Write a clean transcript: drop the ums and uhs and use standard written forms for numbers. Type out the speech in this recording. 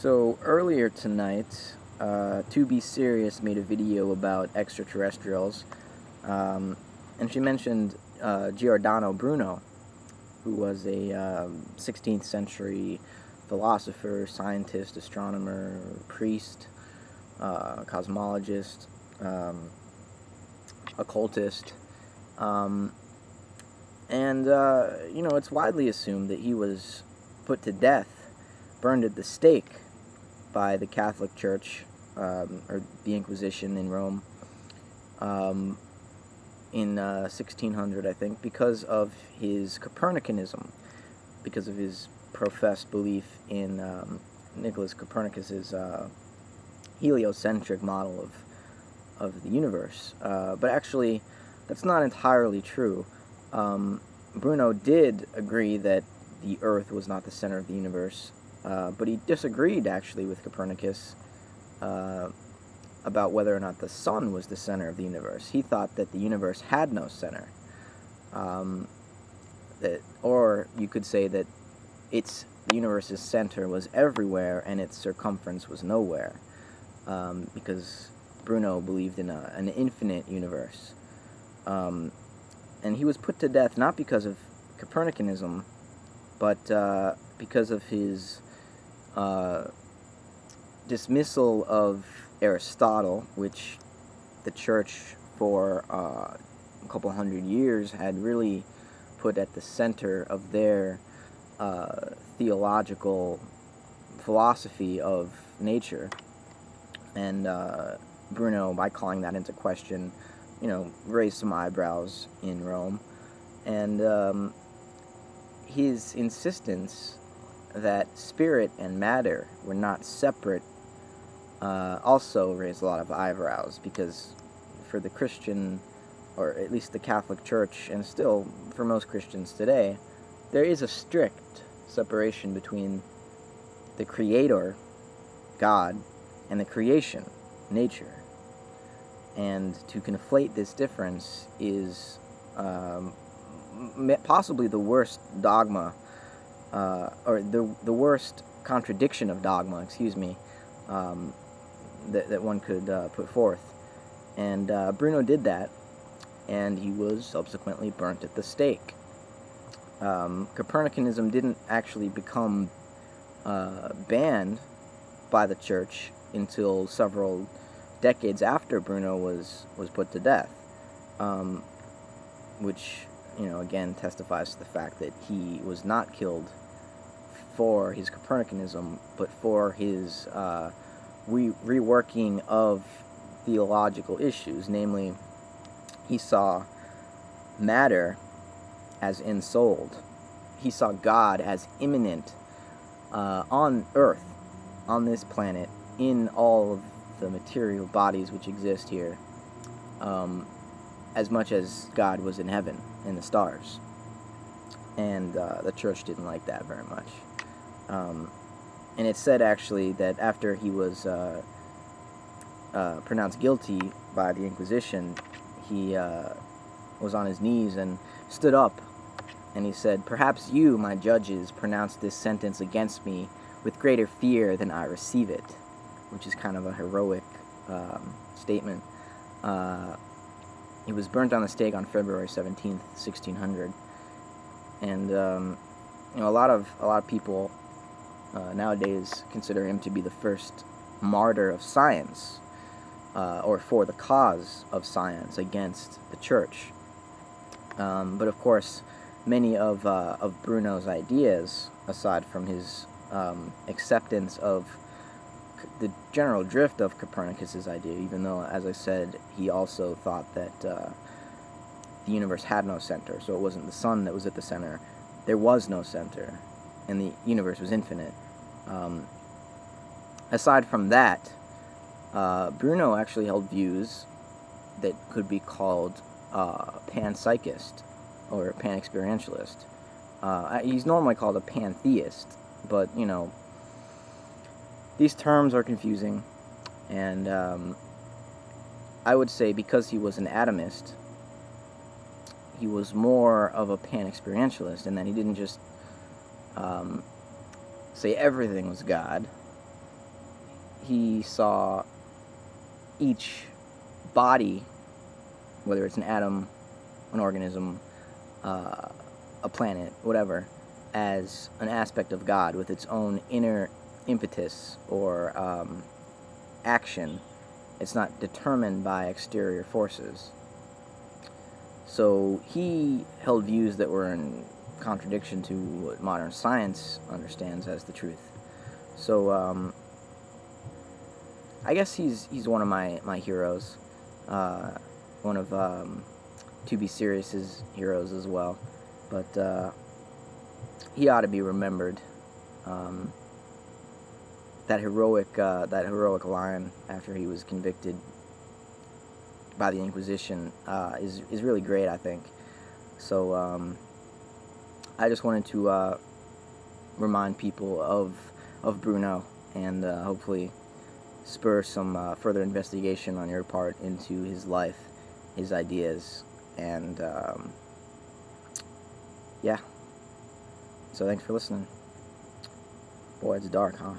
So earlier tonight, To Be Serious made a video about extraterrestrials, and she mentioned Giordano Bruno, who was a 16th century philosopher, scientist, astronomer, priest, cosmologist, occultist, and it's widely assumed that he was put to death, burned at the stake by the Catholic Church, or the Inquisition in Rome, in 1600, I think, because of his Copernicanism, because of his professed belief in Nicholas Copernicus's heliocentric model of the universe. But actually, that's not entirely true. Bruno did agree that the Earth was not the center of the universe, but he disagreed, actually, with Copernicus about whether or not the sun was the center of the universe. He thought that the universe had no center. Or you could say that the universe's center was everywhere and its circumference was nowhere, because Bruno believed in an infinite universe. And he was put to death not because of Copernicanism, but because of his dismissal of Aristotle, which the church for a couple hundred years had really put at the center of their theological philosophy of nature. And Bruno, by calling that into question, raised some eyebrows in Rome. And his insistence that spirit and matter were not separate also raised a lot of eyebrows, because for the Christian, or at least the Catholic Church, and still for most Christians today, there is a strict separation between the Creator, God, and the creation, nature. And to conflate this difference is possibly the worst dogma, or the worst contradiction of dogma, that one could put forth. And Bruno did that, and he was subsequently burnt at the stake. Copernicanism didn't actually become banned by the church until several decades after Bruno was put to death, which again testifies to the fact that he was not killed for his Copernicanism, but for his reworking of theological issues. Namely, he saw matter as ensouled. He saw God as immanent on Earth, on this planet, in all of the material bodies which exist here, as much as God was in heaven, in the stars. And the church didn't like that very much. And it's said, actually, that after he was pronounced guilty by the Inquisition, he was on his knees and stood up, and he said, "Perhaps you, my judges, pronounce this sentence against me with greater fear than I receive it," which is kind of a heroic statement. He was burnt on the stake on February 17th, 1600. And a lot of people nowadays consider him to be the first martyr of science, or for the cause of science against the church. But of course, many of Bruno's ideas, aside from his acceptance of the general drift of Copernicus's idea, even though, as I said, he also thought that the universe had no center, so it wasn't the sun that was at the center. There was no center, and the universe was infinite. Aside from that, Bruno actually held views that could be called panpsychist or pan-experientialist. He's normally called a pantheist, but these terms are confusing, and I would say because he was an atomist, he was more of a pan-experientialist, in that he didn't just say everything was God, he saw each body, whether it's an atom, an organism, a planet, whatever, as an aspect of God with its own inner impetus or action. It's not determined by exterior forces. So he held views that were in contradiction to what modern science understands as the truth. So I guess he's one of my heroes, one of To Be Serious's heroes as well. But he ought to be remembered. That heroic line after he was convicted by the Inquisition is really great, I think. So I just wanted to remind people of Bruno, and hopefully spur some further investigation on your part into his life, his ideas, and yeah. So thanks for listening. Boy, it's dark, huh?